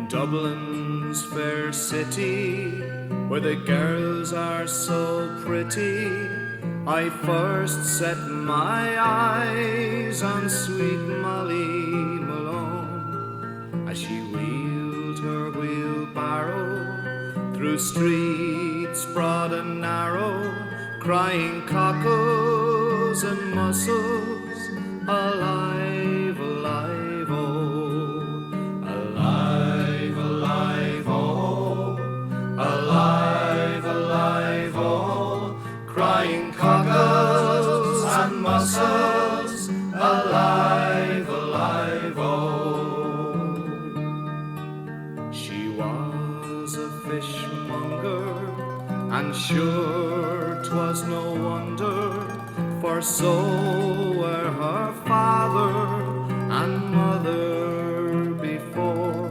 Dublin's fair city, where the girls are so pretty, I first set my eyes on sweet Molly Malone, as she wheeled her wheelbarrow through streets broad and narrow, crying cockles and mussels, alive, alive, oh, alive, alive, oh, alive, alive, oh, crying cockles and mussels, alive, alive, oh. She was a fishmonger, and sure 'twas no wonder, for so were her father and mother before,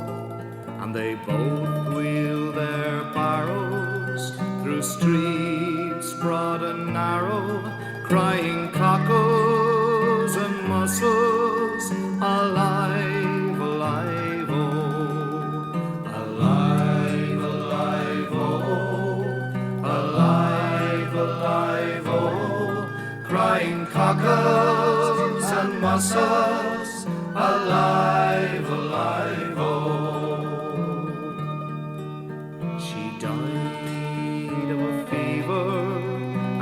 and they both wheeled their barrows through streets broad and narrow, crying cockles and mussels, alive, alive, oh, alive, alive, oh, alive, alive, oh, crying cockles and mussels, alive, alive, oh. She died of a fever,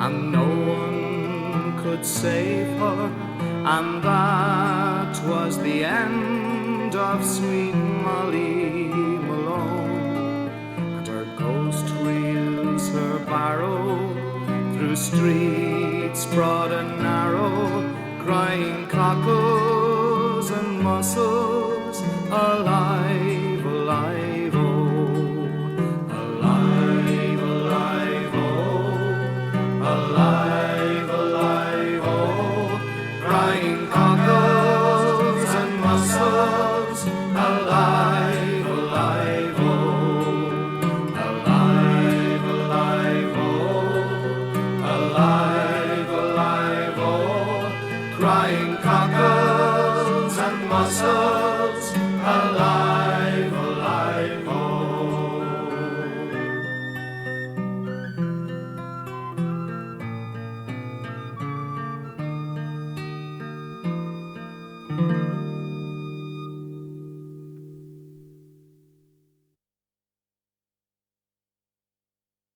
and no one could save her, and that was the end of sweet Molly Malone, and her ghost wheels her barrow through streets